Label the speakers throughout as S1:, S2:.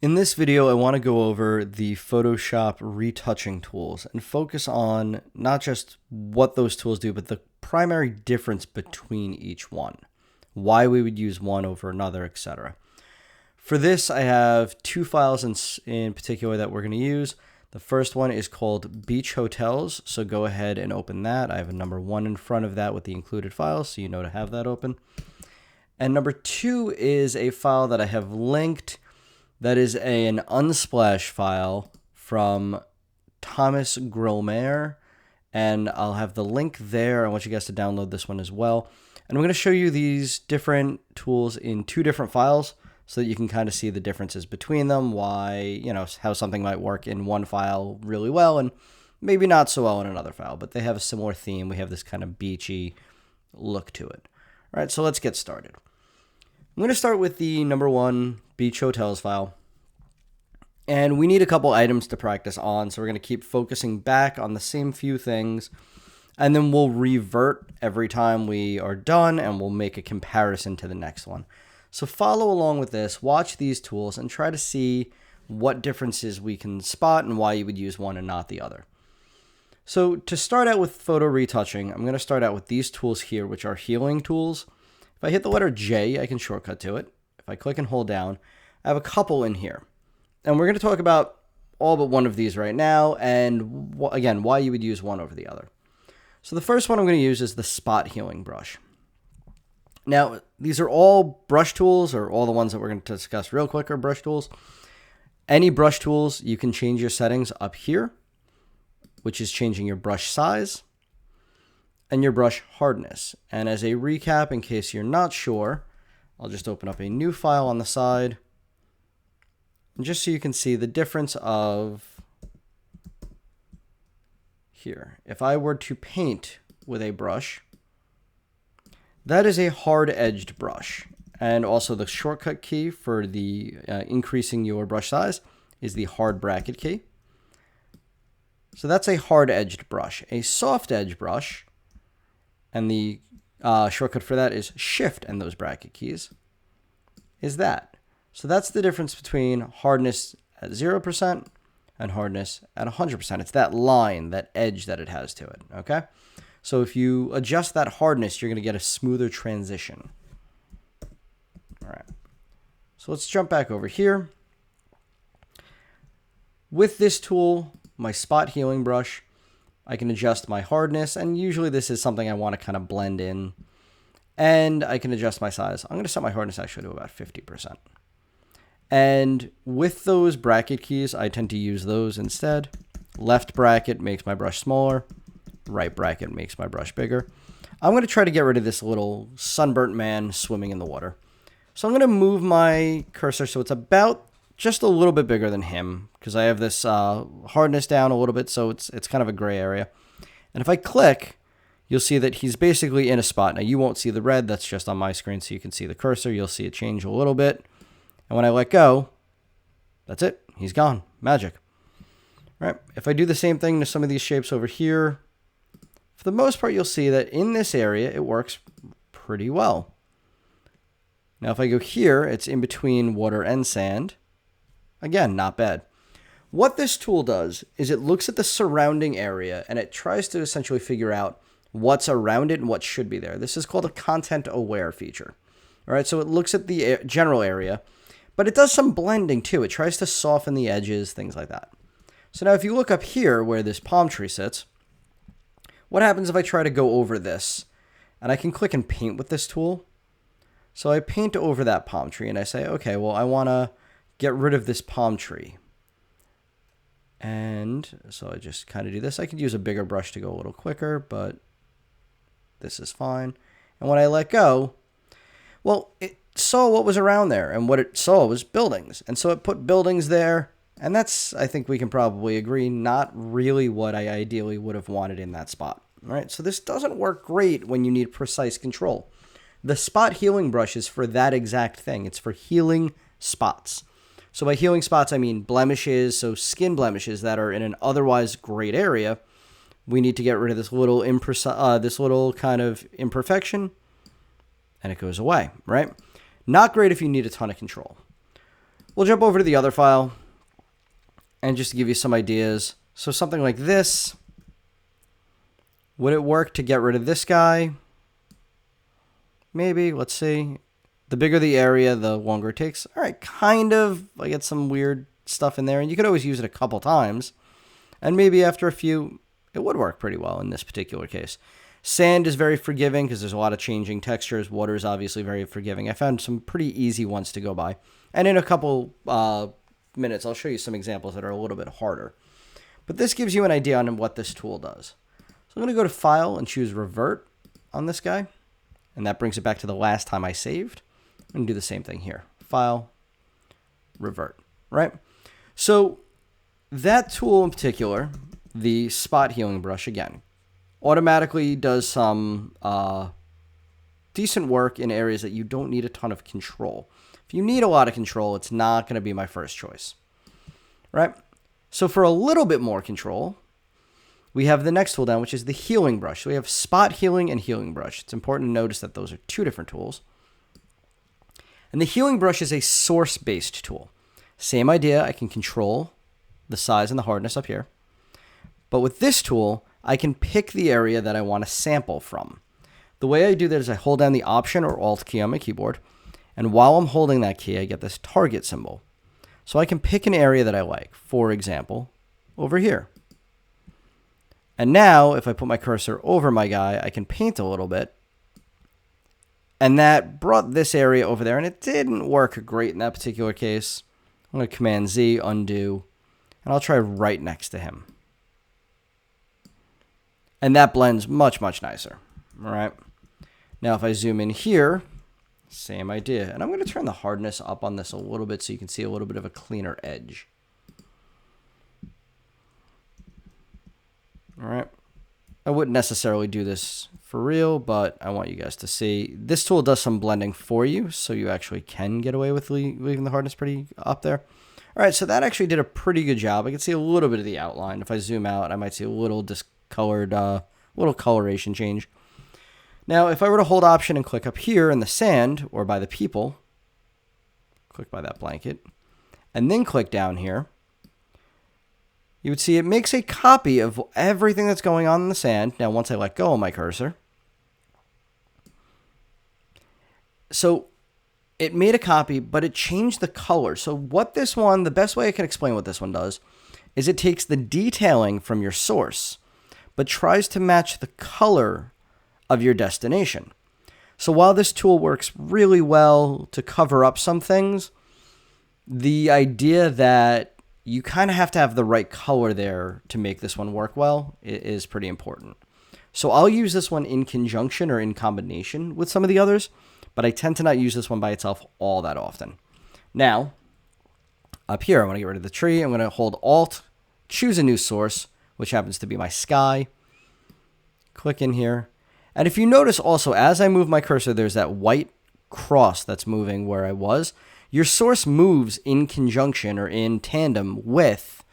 S1: In this video, I want to go over the Photoshop retouching tools and focus on not just what those tools do, but the primary difference between each one, why we would use one over another, etc. For this, I have two files in particular that we're going to use. The first one is called Beach Hotels, so go ahead and open that. I have a number 1 in front of that with the included file, so you know to have that open. And number 2 is a file that I have linked. That is an Unsplash file from Thomas Grillmayer, and I'll have the link there. I want you guys to download this one as well. And I'm going to show you these different tools in two different files so that you can kind of see the differences between them, why, how something might work in one file really well and maybe not so well in another file, but they have a similar theme. We have this kind of beachy look to it. All right, so let's get started. I'm going to start with the number 1 Beach Hotels file. And we need a couple items to practice on, so we're going to keep focusing back on the same few things. And then we'll revert every time we are done, and we'll make a comparison to the next one. So follow along with this, watch these tools, and try to see what differences we can spot and why you would use one and not the other. So to start out with photo retouching, I'm going to start out with these tools here, which are healing tools. If I hit the letter J, I can shortcut to it. If I click and hold down, I have a couple in here. And we're going to talk about all but one of these right now, and again, why you would use one over the other. So the first one I'm going to use is the spot healing brush. Now, these are all brush tools, or all the ones that we're going to discuss real quick are brush tools. Any brush tools, you can change your settings up here, which is changing your brush size and your brush hardness. And as a recap, in case you're not sure, I'll just open up a new file on the side. And just so you can see the difference of here. If I were to paint with a brush, that is a hard-edged brush. And also the shortcut key for the increasing your brush size is the hard bracket key. So that's a hard-edged brush. A soft-edged brush, and the shortcut for that is shift and those bracket keys, is that. So that's the difference between hardness at 0% and hardness at 100%. It's that line, that edge that it has to it, okay? So if you adjust that hardness, you're going to get a smoother transition. All right. So let's jump back over here. With this tool, my spot healing brush, I can adjust my hardness, and usually this is something I want to kind of blend in. And I can adjust my size. I'm going to set my hardness actually to about 50%. And with those bracket keys, I tend to use those instead. Left bracket makes my brush smaller. Right bracket makes my brush bigger. I'm going to try to get rid of this little sunburnt man swimming in the water. So I'm going to move my cursor so it's about just a little bit bigger than him, because I have this hardness down a little bit, so it's kind of a gray area. And if I click, you'll see that he's basically in a spot. Now you won't see the red, that's just on my screen, so you can see the cursor. You'll see it change a little bit. And when I let go, that's it. He's gone. Magic. All right. If I do the same thing to some of these shapes over here, for the most part, you'll see that in this area, it works pretty well. Now, if I go here, it's in between water and sand. Again, not bad. What this tool does is it looks at the surrounding area and it tries to essentially figure out what's around it and what should be there. This is called a content-aware feature. All right, so it looks at the general area, but it does some blending too. It tries to soften the edges, things like that. So now if you look up here where this palm tree sits, what happens if I try to go over this? And I can click and paint with this tool. So I paint over that palm tree and I say, okay, well, I want to get rid of this palm tree. And so I just kind of do this. I could use a bigger brush to go a little quicker, but this is fine. And when I let go, well, it saw what was around there, and what it saw was buildings. And so it put buildings there, and that's, I think we can probably agree, not really what I ideally would have wanted in that spot. All right, so this doesn't work great when you need precise control. The spot healing brush is for that exact thing. It's for healing spots. So by healing spots, I mean blemishes, so skin blemishes that are in an otherwise great area. We need to get rid of this little kind of imperfection, and it goes away, right? Not great if you need a ton of control. We'll jump over to the other file and just to give you some ideas. So something like this, would it work to get rid of this guy? Maybe, let's see. The bigger the area, the longer it takes. All right, kind of. I get some weird stuff in there, and you could always use it a couple times. And maybe after a few, it would work pretty well in this particular case. Sand is very forgiving because there's a lot of changing textures. Water is obviously very forgiving. I found some pretty easy ones to go by. And in a couple minutes, I'll show you some examples that are a little bit harder. But this gives you an idea on what this tool does. So I'm going to go to File and choose Revert on this guy. And that brings it back to the last time I saved. I'm going to do the same thing here. File, Revert, right? So that tool in particular, the spot healing brush, again, automatically does some decent work in areas that you don't need a ton of control. If you need a lot of control, it's not going to be my first choice, right? So for a little bit more control, we have the next tool down, which is the healing brush. So we have spot healing and healing brush. It's important to notice that those are two different tools. And the healing brush is a source-based tool. Same idea, I can control the size and the hardness up here. But with this tool, I can pick the area that I want to sample from. The way I do that is I hold down the Option or Alt key on my keyboard. And while I'm holding that key, I get this target symbol. So I can pick an area that I like. For example, over here. And now, if I put my cursor over my guy, I can paint a little bit. And that brought this area over there, and it didn't work great in that particular case. I'm going to Command Z, undo, and I'll try right next to him. And that blends much, much nicer. All right. Now, if I zoom in here, same idea. And I'm going to turn the hardness up on this a little bit so you can see a little bit of a cleaner edge. All right. I wouldn't necessarily do this for real, but I want you guys to see. This tool does some blending for you, so you actually can get away with leaving the hardness pretty up there. All right, so that actually did a pretty good job. I can see a little bit of the outline. If I zoom out, I might see a little discolored, little coloration change. Now, if I were to hold Option and click up here in the sand, or by the people, click by that blanket, and then click down here, you would see it makes a copy of everything that's going on in the sand. Now, once I let go of my cursor, so it made a copy, but it changed the color. So what this one, the best way I can explain what this one does, is it takes the detailing from your source, but tries to match the color of your destination. So while this tool works really well to cover up some things, the idea that you kind of have to have the right color there to make this one work well is pretty important. So I'll use this one in conjunction or in combination with some of the others, but I tend to not use this one by itself all that often. Now, up here, I want to get rid of the tree. I'm going to hold Alt, choose a new source, which happens to be my sky. Click in here. And if you notice also, as I move my cursor, there's that white cross that's moving where I was. Your source moves in conjunction or in tandem with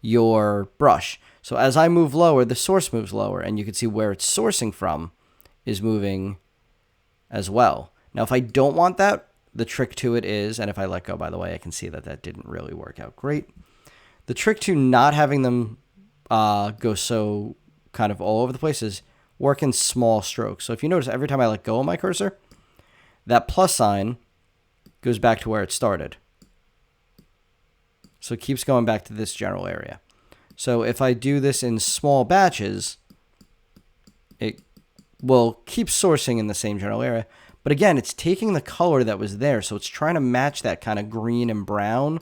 S1: your brush. So as I move lower, the source moves lower, and you can see where it's sourcing from is moving as well. Now, if I don't want that, the trick to it is, and if I let go, by the way, I can see that that didn't really work out great. The trick to not having them go so kind of all over the place is work in small strokes. So if you notice, every time I let go of my cursor, that plus sign goes back to where it started. So it keeps going back to this general area. So if I do this in small batches, it will keep sourcing in the same general area. But again, it's taking the color that was there. So it's trying to match that kind of green and brown.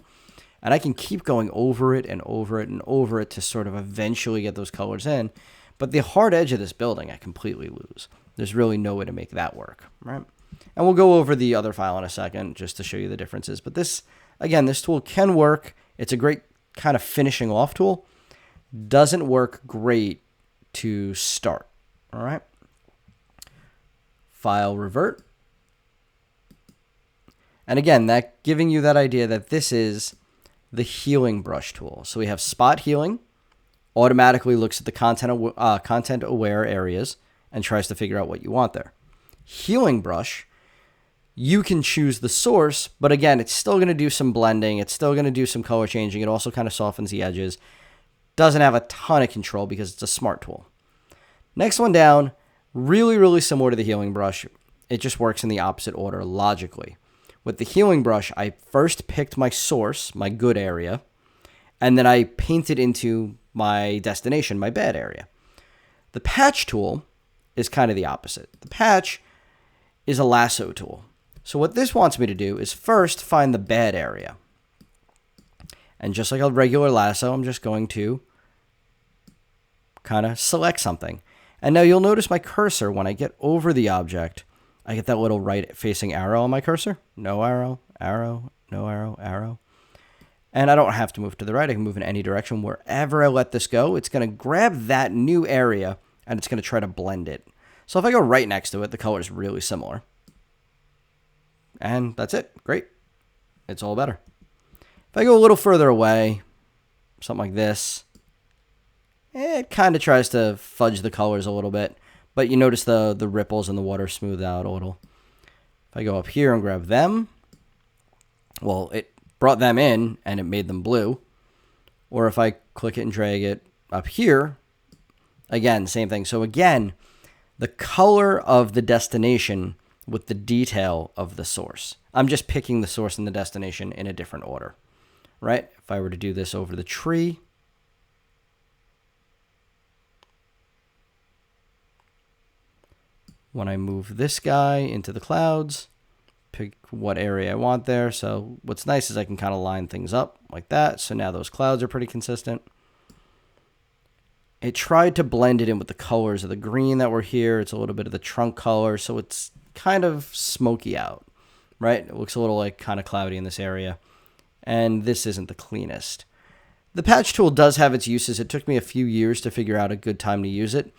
S1: And I can keep going over it and over it and over it to sort of eventually get those colors in. But the hard edge of this building, I completely lose. There's really no way to make that work, right? And we'll go over the other file in a second just to show you the differences. But this, again, this tool can work. It's a great kind of finishing off tool. Doesn't work great to start, all right? File, Revert. And again, that giving you that idea that this is the healing brush tool. So we have spot healing, automatically looks at the content aware areas and tries to figure out what you want there. Healing brush You can choose the source, but again, it's still going to do some blending. It's still going to do some color changing. It also kind of softens the edges. Doesn't have a ton of control because it's a smart tool. Next one down, really, really similar to the healing brush. It just works in the opposite order logically. With the healing brush, I first picked my source, my good area, and then I painted into my destination, my bad area. The patch tool is kind of the opposite. The patch is a lasso tool. So what this wants me to do is first find the bad area. And just like a regular lasso, I'm just going to kind of select something. And now you'll notice my cursor, when I get over the object, I get that little right facing arrow on my cursor. No arrow, arrow, no arrow, arrow. And I don't have to move to the right. I can move in any direction. Wherever I let this go, it's going to grab that new area and it's going to try to blend it. So if I go right next to it, the color is really similar. And that's it. Great. It's all better. If I go a little further away, something like this, it kind of tries to fudge the colors a little bit. But you notice the ripples in the water smooth out a little. If I go up here and grab them, well, it brought them in and it made them blue. Or if I click it and drag it up here, again, same thing. So again, the color of the destination with the detail of the source. I'm just picking the source and the destination in a different order, right? If I were to do this over the tree, when I move this guy into the clouds, pick what area I want there. So what's nice is I can kind of line things up like that. So now those clouds are pretty consistent. It tried to blend it in with the colors of the green that were here. It's a little bit of the trunk color. So it's kind of smoky out, right? It looks a little like kind of cloudy in this area. And this isn't the cleanest. The patch tool does have its uses. It took me a few years to figure out a good time to use it.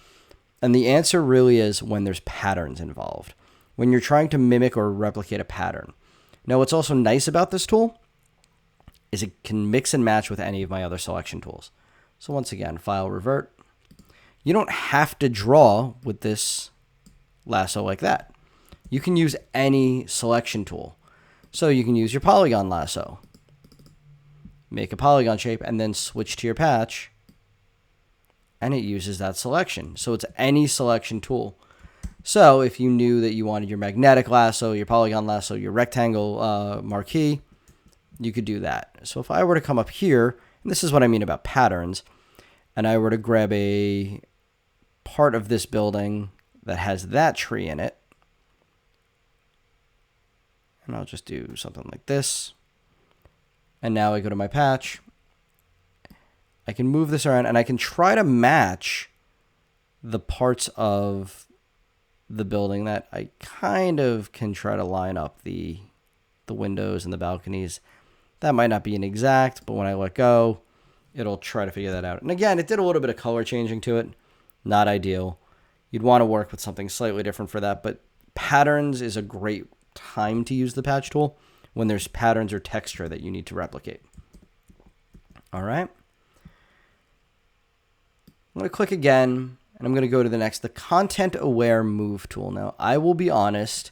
S1: And the answer really is when there's patterns involved, when you're trying to mimic or replicate a pattern. Now, what's also nice about this tool is it can mix and match with any of my other selection tools. So once again, file, revert. You don't have to draw with this lasso like that. You can use any selection tool. So you can use your polygon lasso, make a polygon shape, and then switch to your patch, and it uses that selection. So it's any selection tool. So if you knew that you wanted your magnetic lasso, your polygon lasso, your rectangle marquee, you could do that. So if I were to come up here, and this is what I mean about patterns, and I were to grab a part of this building that has that tree in it, and I'll just do something like this. And now I go to my patch. I can move this around and I can try to match the parts of the building that I kind of can try to line up the windows and the balconies. That might not be an exact, but when I let go, it'll try to figure that out. And again, it did a little bit of color changing to it. Not ideal. You'd want to work with something slightly different for that, but patterns is a great time to use the patch tool when there's patterns or texture that you need to replicate. All right. I'm going to click again, and I'm going to go to the next, the Content Aware Move tool. Now, I will be honest,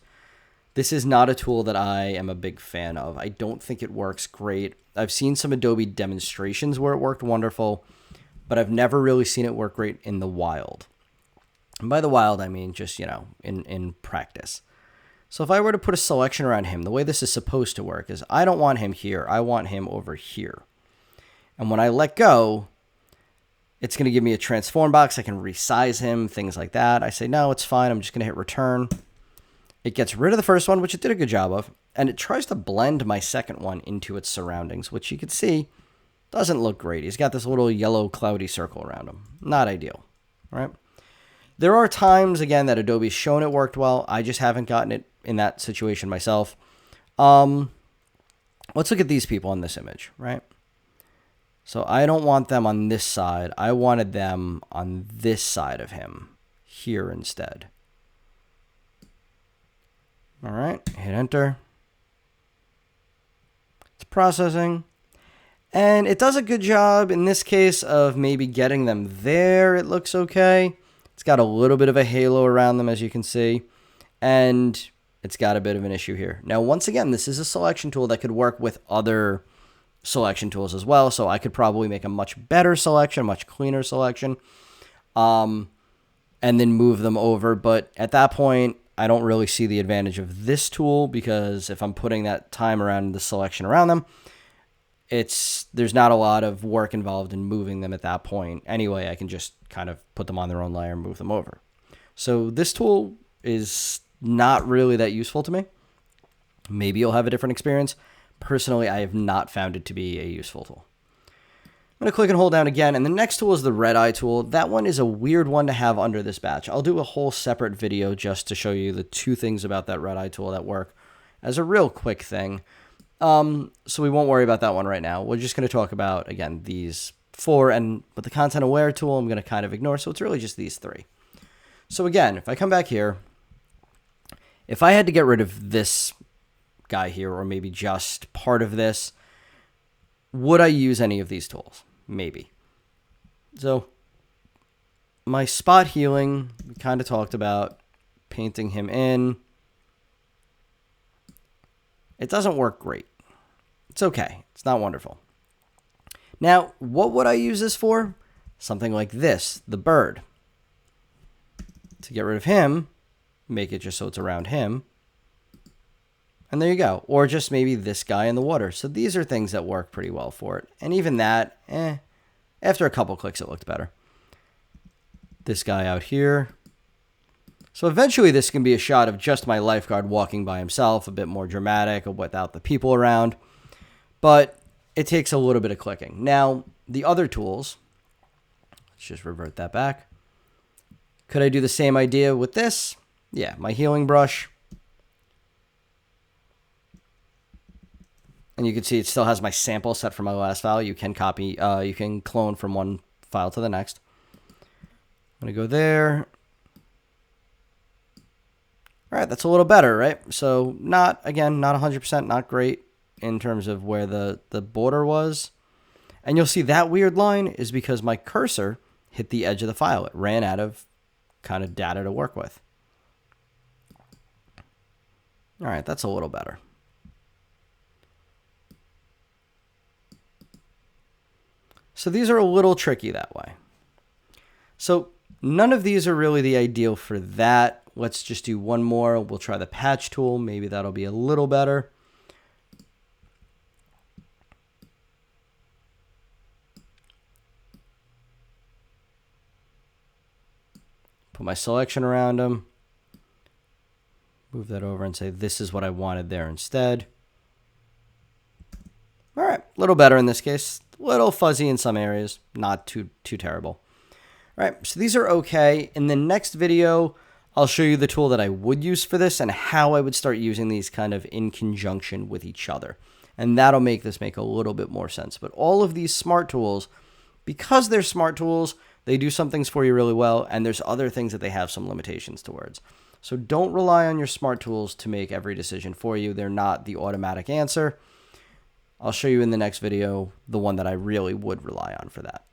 S1: this is not a tool that I am a big fan of. I don't think it works great. I've seen some Adobe demonstrations where it worked wonderful, but I've never really seen it work great in the wild. And by the wild, I mean just, in practice. So if I were to put a selection around him, the way this is supposed to work is I don't want him here. I want him over here. And when I let go, it's going to give me a transform box. I can resize him, things like that. I say, no, it's fine. I'm just going to hit return. It gets rid of the first one, which it did a good job of. And it tries to blend my second one into its surroundings, which you can see doesn't look great. He's got this little yellow cloudy circle around him. Not ideal, right? There are times, again, that Adobe's shown it worked well. I just haven't gotten it in that situation myself. Let's look at these people in this image, right? So I don't want them on this side. I wanted them on this side of him here instead. All right, hit enter. It's processing. And it does a good job in this case of maybe getting them there. It looks okay. It's got a little bit of a halo around them, as you can see. And it's got a bit of an issue here. Now, once again, this is a selection tool that could work with other selection tools as well. So I could probably make a much better selection, much cleaner selection, and then move them over. But at that point, I don't really see the advantage of this tool, because if I'm putting that time around the selection around them, there's not a lot of work involved in moving them at that point. Anyway, I can just kind of put them on their own layer and move them over. So this tool is not really that useful to me. Maybe you'll have a different experience. Personally, I have not found it to be a useful tool. I'm going to click and hold down again, and the next tool is the red eye tool. That one is a weird one to have under this batch. I'll do a whole separate video just to show you the two things about that red eye tool that work as a real quick thing. So we won't worry about that one right now. We're just going to talk about, again, these four, and with the content aware tool, I'm going to kind of ignore. So it's really just these three. So again, if I come back here, if I had to get rid of this guy here, or maybe just part of this, would I use any of these tools? Maybe. So my spot healing, we kind of talked about painting him in. It doesn't work great. It's okay. It's not wonderful. Now, what would I use this for? Something like this, the bird. To get rid of him, make it just so it's around him. And there you go. Or just maybe this guy in the water. So these are things that work pretty well for it. And even that, after a couple clicks, it looked better. This guy out here. So eventually this can be a shot of just my lifeguard walking by himself, a bit more dramatic without the people around. But it takes a little bit of clicking. Now, the other tools, let's just revert that back. Could I do the same idea with this? Yeah, my healing brush. And you can see it still has my sample set from my last file. You can copy, you can clone from one file to the next. I'm going to go there. All right, that's a little better, right? So not 100%, not great in terms of where the border was. And you'll see that weird line is because my cursor hit the edge of the file. It ran out of kind of data to work with. All right, that's a little better. So these are a little tricky that way. So none of these are really the ideal for that. Let's just do one more. We'll try the patch tool. Maybe that'll be a little better. Put my selection around them. Move that over and say, this is what I wanted there instead. All right, a little better in this case. A little fuzzy in some areas. Not too terrible. All right, so these are okay. In the next video, I'll show you the tool that I would use for this and how I would start using these kind of in conjunction with each other. And that'll make this make a little bit more sense. But all of these smart tools, because they're smart tools, they do some things for you really well, and there's other things that they have some limitations towards. So don't rely on your smart tools to make every decision for you. They're not the automatic answer. I'll show you in the next video the one that I really would rely on for that.